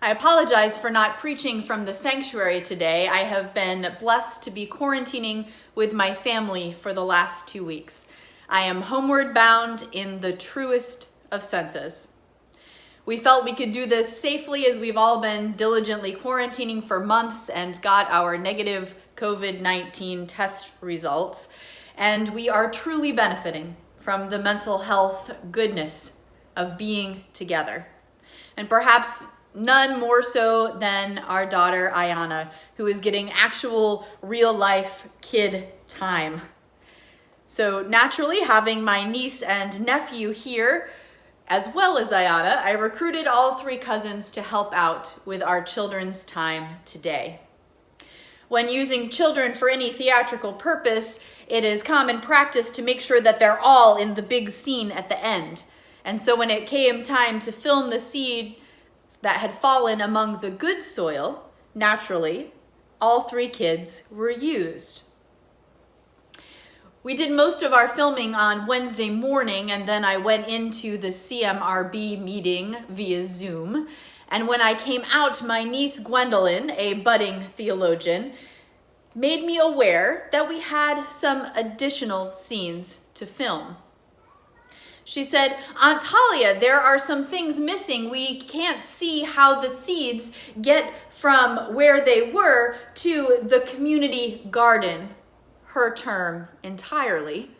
I apologize for not preaching from the sanctuary today. I have been blessed to be quarantining with my family for the last 2 weeks. I am homeward bound in the truest of senses. We felt we could do this safely as we've all been diligently quarantining for months and got our negative COVID-19 test results. And we are truly benefiting from the mental health goodness of being together. And perhaps none more so than our daughter, Ayana, who is getting actual real-life kid time. So naturally, having my niece and nephew here, as well as Ayana, I recruited all 3 cousins to help out with our children's time today. When using children for any theatrical purpose, it is common practice to make sure that they're all in the big scene at the end. And so when it came time to film the seed that had fallen among the good soil, naturally, all 3 kids were used. We did most of our filming on Wednesday morning, and then I went into the CMRB meeting via Zoom. And when I came out, my niece Gwendolyn, a budding theologian, made me aware that we had some additional scenes to film. She said, "Aunt Talia, there are some things missing. We can't see how the seeds get from where they were to the community garden," her term entirely,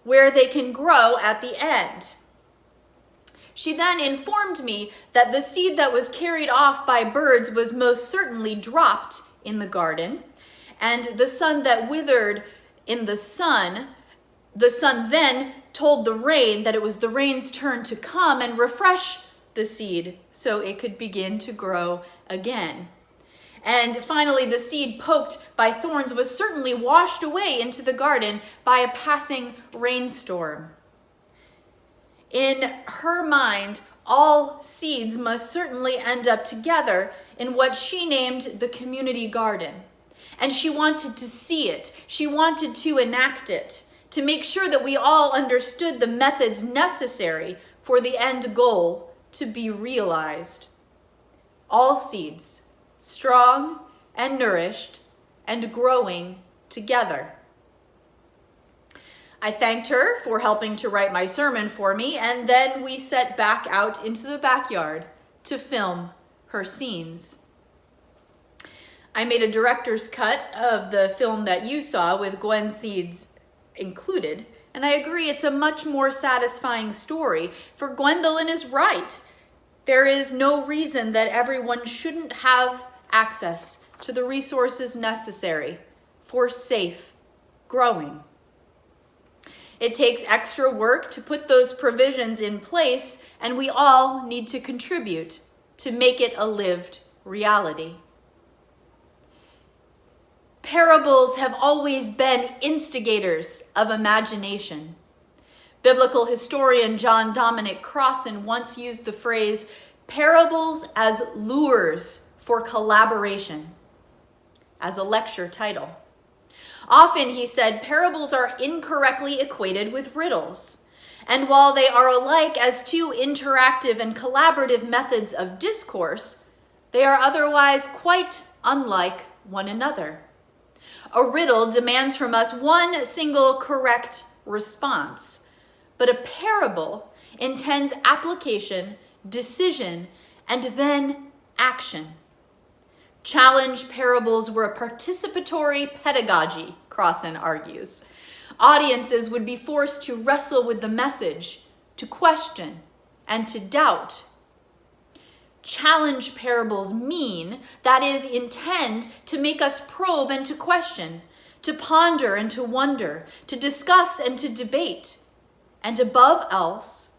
"where they can grow at the end." She then informed me that the seed that was carried off by birds was most certainly dropped in the garden, and the son that withered in the sun then told the rain that it was the rain's turn to come and refresh the seed so it could begin to grow again. And finally, the seed poked by thorns was certainly washed away into the garden by a passing rainstorm. In her mind, all seeds must certainly end up together in what she named the community garden. And she wanted to see it. She wanted to enact it, to make sure that we all understood the methods necessary for the end goal to be realized. All seeds, strong and nourished and growing together. I thanked her for helping to write my sermon for me, and then we set back out into the backyard to film her scenes. I made a director's cut of the film that you saw with Gwen's seeds included, and I agree it's a much more satisfying story, for Gwendolyn is right. There is no reason that everyone shouldn't have access to the resources necessary for safe growing. It takes extra work to put those provisions in place, and we all need to contribute to make it a lived reality. Parables have always been instigators of imagination. Biblical historian John Dominic Crossan once used the phrase, "parables as lures for collaboration," as a lecture title. Often, he said, parables are incorrectly equated with riddles. And while they are alike as 2 interactive and collaborative methods of discourse, they are otherwise quite unlike one another. A riddle demands from us one single correct response, but a parable intends application, decision, and then action. Challenge parables were a participatory pedagogy, Crossan argues. Audiences would be forced to wrestle with the message, to question, and to doubt. Challenge parables mean, that is, intend to make us probe and to question, to ponder and to wonder, to discuss and to debate, and above else,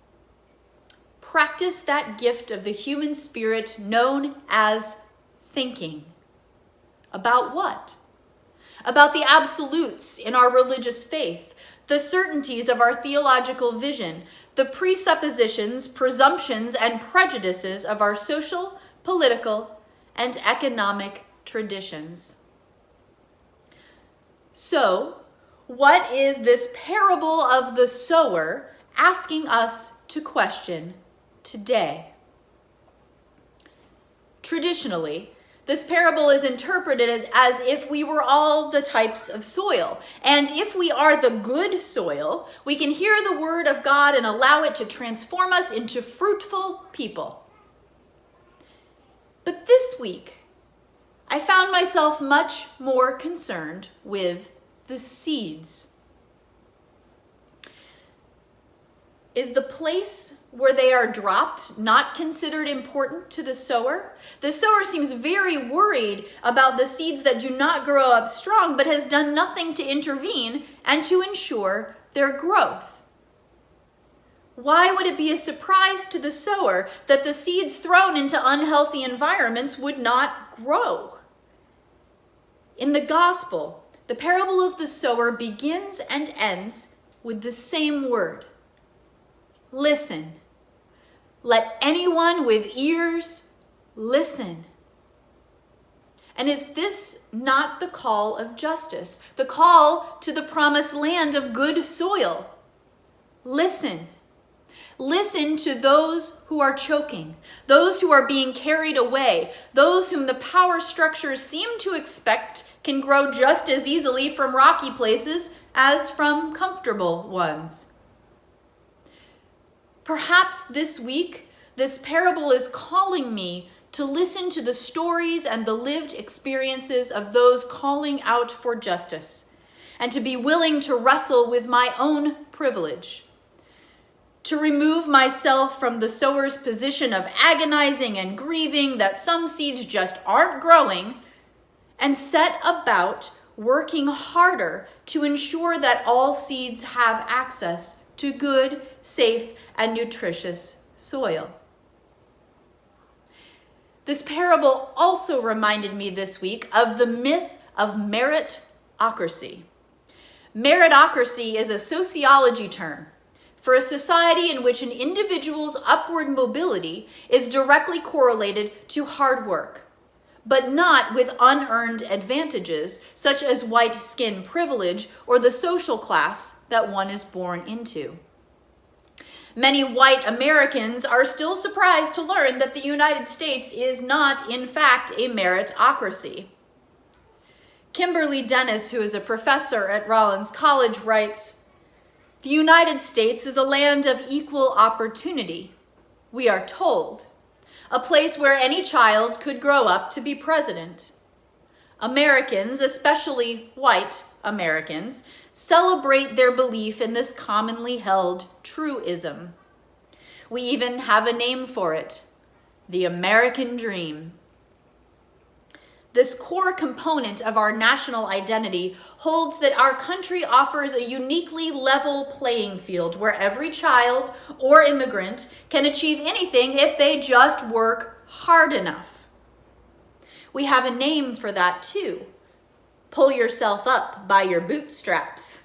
practice that gift of the human spirit known as thinking. About what? About the absolutes in our religious faith, the certainties of our theological vision, the presuppositions, presumptions, and prejudices of our social, political, and economic traditions. So, what is this parable of the sower asking us to question today? Traditionally, this parable is interpreted as if we were all the types of soil. And if we are the good soil, we can hear the word of God and allow it to transform us into fruitful people. But this week, I found myself much more concerned with the seeds. Is the place where they are dropped not considered important to the sower? The sower seems very worried about the seeds that do not grow up strong, but has done nothing to intervene and to ensure their growth. Why would it be a surprise to the sower that the seeds thrown into unhealthy environments would not grow? In the gospel, the parable of the sower begins and ends with the same word. Listen. Let anyone with ears listen. And is this not the call of justice, the call to the promised land of good soil? Listen. Listen to those who are choking, those who are being carried away, those whom the power structures seem to expect can grow just as easily from rocky places as from comfortable ones. Perhaps this week, this parable is calling me to listen to the stories and the lived experiences of those calling out for justice, and to be willing to wrestle with my own privilege, to remove myself from the sower's position of agonizing and grieving that some seeds just aren't growing, and set about working harder to ensure that all seeds have access to good, safe, and nutritious soil. This parable also reminded me this week of the myth of meritocracy. Meritocracy is a sociology term for a society in which an individual's upward mobility is directly correlated to hard work, but not with unearned advantages such as white skin privilege or the social class that one is born into. Many white Americans are still surprised to learn that the United States is not, in fact, a meritocracy. Kimberly Dennis, who is a professor at Rollins College, writes, "The United States is a land of equal opportunity, we are told, a place where any child could grow up to be president. Americans, especially white Americans, celebrate their belief in this commonly held truism. We even have a name for it, the American dream." This core component of our national identity holds that our country offers a uniquely level playing field where every child or immigrant can achieve anything if they just work hard enough. We have a name for that too. Pull yourself up by your bootstraps.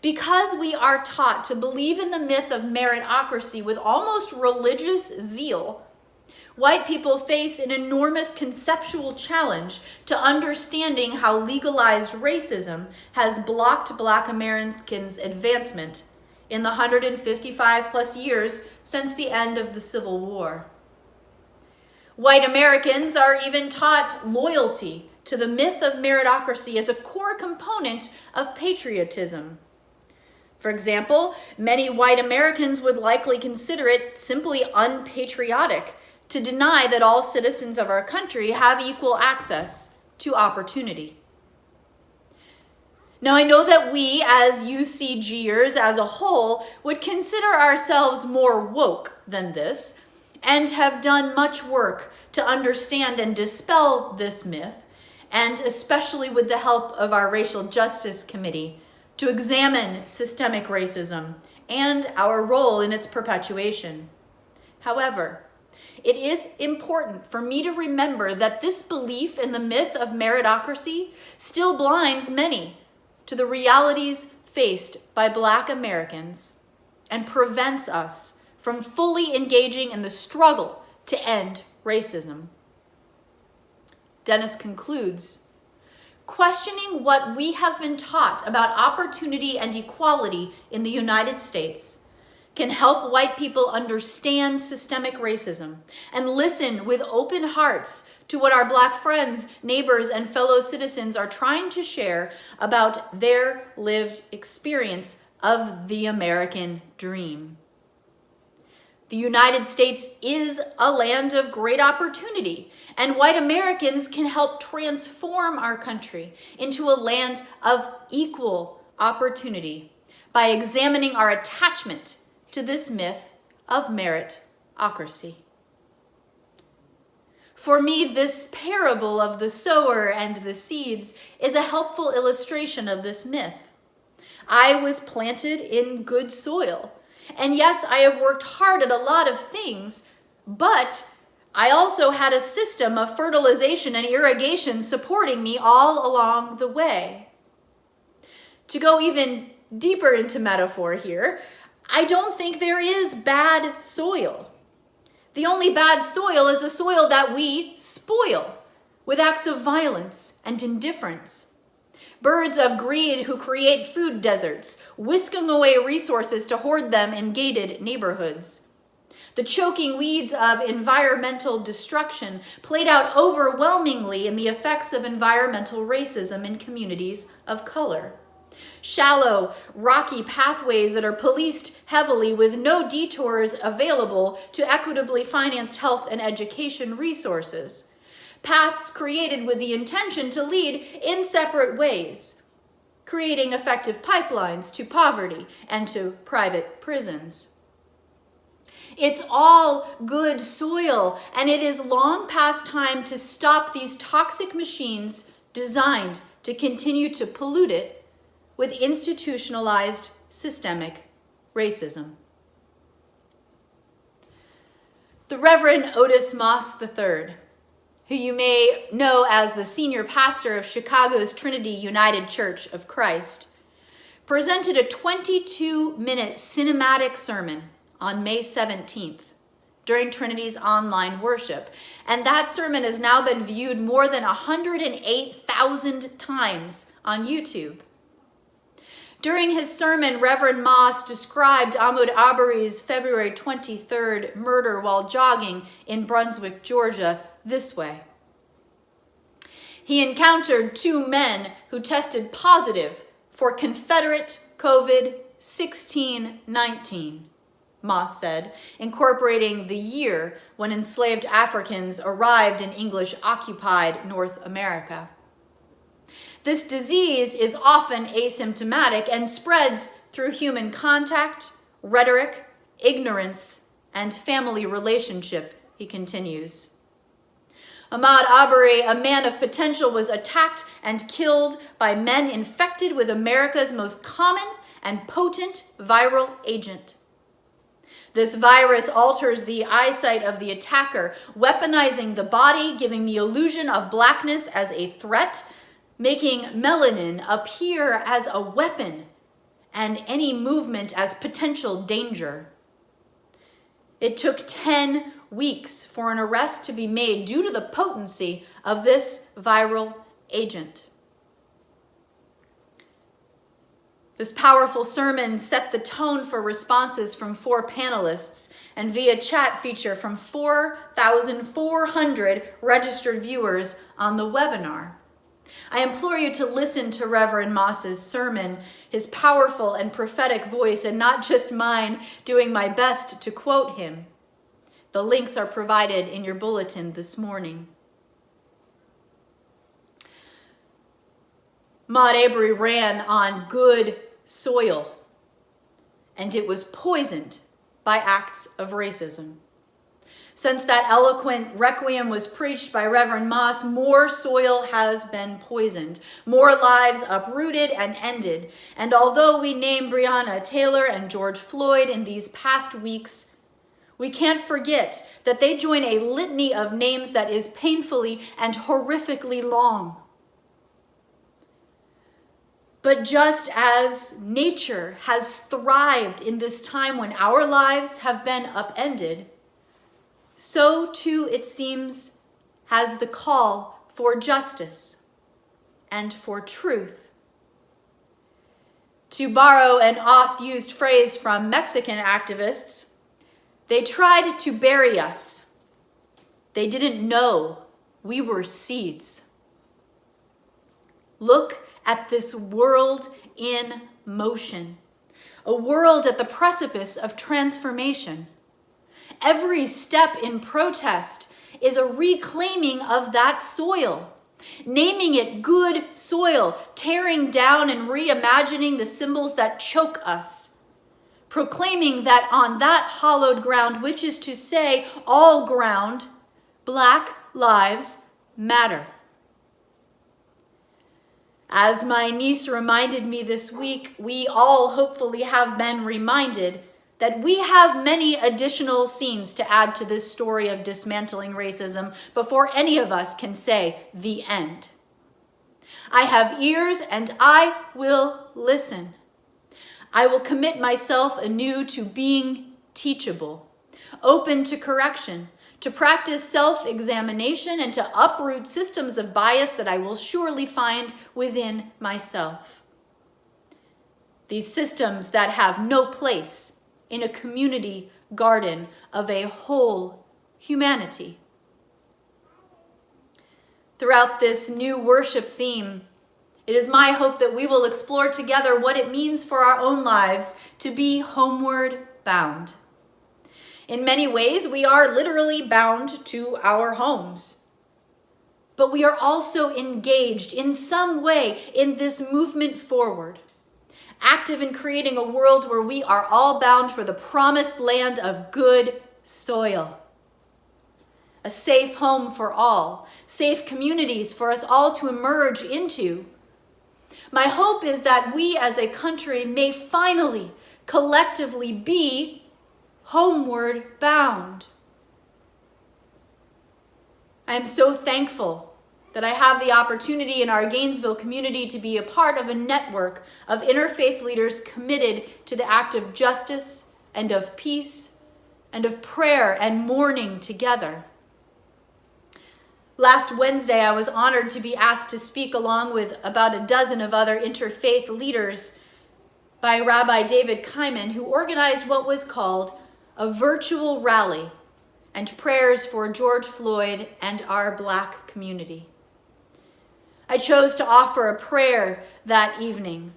Because we are taught to believe in the myth of meritocracy with almost religious zeal, white people face an enormous conceptual challenge to understanding how legalized racism has blocked Black Americans' advancement in the 155 plus years since the end of the Civil War. White Americans are even taught loyalty to the myth of meritocracy as a core component of patriotism. For example, many white Americans would likely consider it simply unpatriotic to deny that all citizens of our country have equal access to opportunity. Now, I know that we as UCGers as a whole would consider ourselves more woke than this and have done much work to understand and dispel this myth, and especially with the help of our Racial Justice Committee, to examine systemic racism and our role in its perpetuation. However, it is important for me to remember that this belief in the myth of meritocracy still blinds many to the realities faced by Black Americans and prevents us from fully engaging in the struggle to end racism. Dennis concludes, questioning what we have been taught about opportunity and equality in the United States can help white people understand systemic racism and listen with open hearts to what our Black friends, neighbors, and fellow citizens are trying to share about their lived experience of the American dream. The United States is a land of great opportunity, and white Americans can help transform our country into a land of equal opportunity by examining our attachment to this myth of meritocracy. For me, this parable of the sower and the seeds is a helpful illustration of this myth. I was planted in good soil. And yes, I have worked hard at a lot of things, but I also had a system of fertilization and irrigation supporting me all along the way. To go even deeper into metaphor here, I don't think there is bad soil. The only bad soil is the soil that we spoil with acts of violence and indifference. Birds of greed who create food deserts, whisking away resources to hoard them in gated neighborhoods. The choking weeds of environmental destruction played out overwhelmingly in the effects of environmental racism in communities of color. Shallow, rocky pathways that are policed heavily with no detours available to equitably financed health and education resources. Paths created with the intention to lead in separate ways, creating effective pipelines to poverty and to private prisons. It's all good soil, and it is long past time to stop these toxic machines designed to continue to pollute it with institutionalized systemic racism. The Reverend Otis Moss III, who you may know as the senior pastor of Chicago's Trinity United Church of Christ, presented a 22-minute cinematic sermon on May 17th during Trinity's online worship, and that sermon has now been viewed more than 108,000 times on YouTube. During his sermon, Reverend Moss described Ahmaud Arbery's February 23rd murder while jogging in Brunswick, Georgia, this way. He encountered two men who tested positive for Confederate COVID-16-19, Moss said, incorporating the year when enslaved Africans arrived in English-occupied North America. This disease is often asymptomatic and spreads through human contact, rhetoric, ignorance, and family relationship, he continues. Ahmaud Arbery, a man of potential, was attacked and killed by men infected with America's most common and potent viral agent. This virus alters the eyesight of the attacker, weaponizing the body, giving the illusion of blackness as a threat, making melanin appear as a weapon and any movement as potential danger. It took 10 weeks for an arrest to be made due to the potency of this viral agent. This powerful sermon set the tone for responses from 4 panelists and via chat feature from 4,400 registered viewers on the webinar. I implore you to listen to Reverend Moss's sermon, his powerful and prophetic voice, and not just mine doing my best to quote him. The links are provided in your bulletin this morning. Ahmaud Arbery ran on good soil, and it was poisoned by acts of racism. Since that eloquent requiem was preached by Reverend Moss, more soil has been poisoned, more lives uprooted and ended. And although we name Breonna Taylor and George Floyd in these past weeks, we can't forget that they join a litany of names that is painfully and horrifically long. But just as nature has thrived in this time when our lives have been upended, so too, it seems, has the call for justice and for truth. To borrow an oft-used phrase from Mexican activists, they tried to bury us. They didn't know we were seeds. Look at this world in motion, a world at the precipice of transformation. Every step in protest is a reclaiming of that soil, naming it good soil, tearing down and reimagining the symbols that choke us, proclaiming that on that hallowed ground, which is to say all ground, Black lives matter. As my niece reminded me this week, we all hopefully have been reminded that we have many additional scenes to add to this story of dismantling racism before any of us can say the end. I have ears and I will listen. I will commit myself anew to being teachable, open to correction, to practice self-examination, and to uproot systems of bias that I will surely find within myself. These systems that have no place in a community garden of a whole humanity. Throughout this new worship theme, it is my hope that we will explore together what it means for our own lives to be homeward bound. In many ways, we are literally bound to our homes. But we are also engaged in some way in this movement forward, active in creating a world where we are all bound for the promised land of good soil. A safe home for all, safe communities for us all to emerge into. My hope is that we as a country may finally, collectively be homeward bound. I am so thankful that I have the opportunity in our Gainesville community to be a part of a network of interfaith leaders committed to the act of justice and of peace and of prayer and mourning together. Last Wednesday, I was honored to be asked to speak along with about a dozen of other interfaith leaders by Rabbi David Kyman, who organized what was called a virtual rally and prayers for George Floyd and our Black community. I chose to offer a prayer that evening,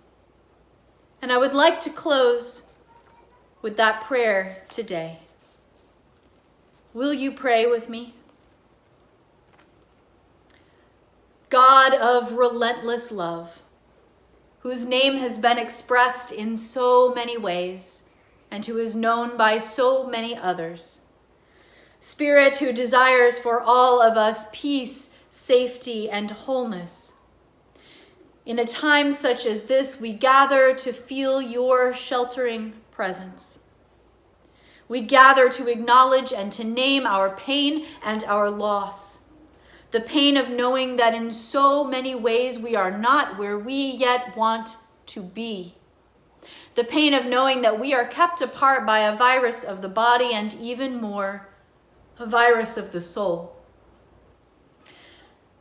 and I would like to close with that prayer today. Will you pray with me? God of relentless love, whose name has been expressed in so many ways, and who is known by so many others. Spirit who desires for all of us peace, safety, and wholeness. In a time such as this, we gather to feel your sheltering presence. We gather to acknowledge and to name our pain and our loss. The pain of knowing that in so many ways we are not where we yet want to be. The pain of knowing that we are kept apart by a virus of the body and even more, a virus of the soul.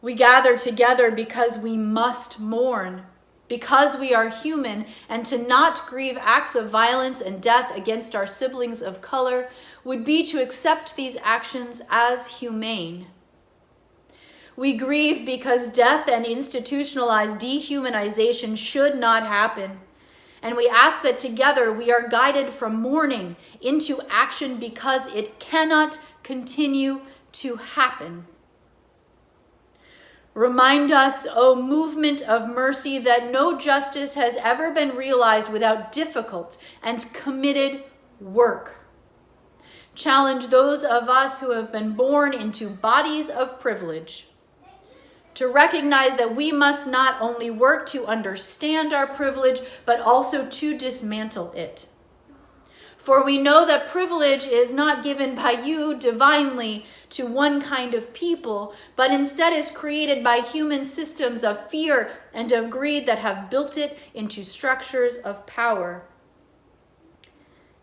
We gather together because we must mourn, because we are human, and to not grieve acts of violence and death against our siblings of color would be to accept these actions as humane. We grieve because death and institutionalized dehumanization should not happen. And we ask that together we are guided from mourning into action because it cannot continue to happen. Remind us, O movement of mercy, that no justice has ever been realized without difficult and committed work. Challenge those of us who have been born into bodies of privilege to recognize that we must not only work to understand our privilege, but also to dismantle it. For we know that privilege is not given by you divinely to one kind of people, but instead is created by human systems of fear and of greed that have built it into structures of power.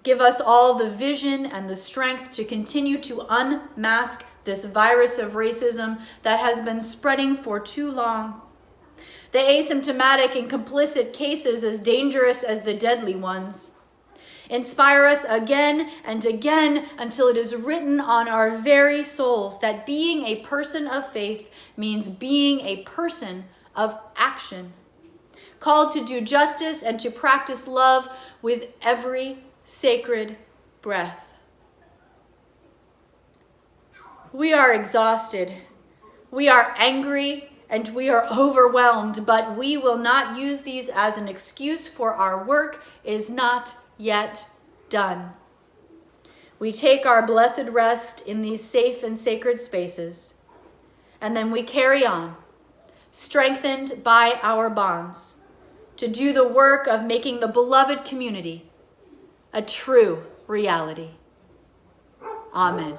Give us all the vision and the strength to continue to unmask this virus of racism that has been spreading for too long. the asymptomatic and complicit cases as dangerous as the deadly ones. Inspire us again and again until it is written on our very souls that being a person of faith means being a person of action, called to do justice and to practice love with every sacred breath. We are exhausted, we are angry, and we are overwhelmed, but we will not use these as an excuse, for our work is not yet done. We take our blessed rest in these safe and sacred spaces, and then we carry on, strengthened by our bonds, to do the work of making the beloved community a true reality. Amen.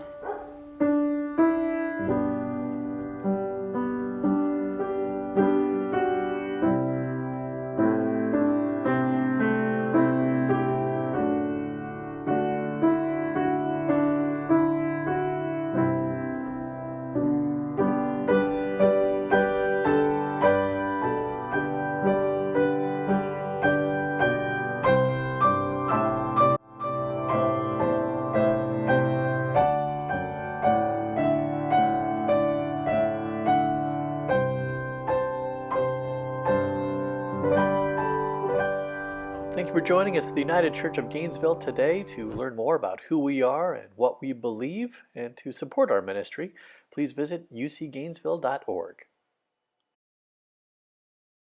Thank you for joining us at the United Church of Gainesville today. To learn more about who we are and what we believe, and to support our ministry, please visit ucgainesville.org.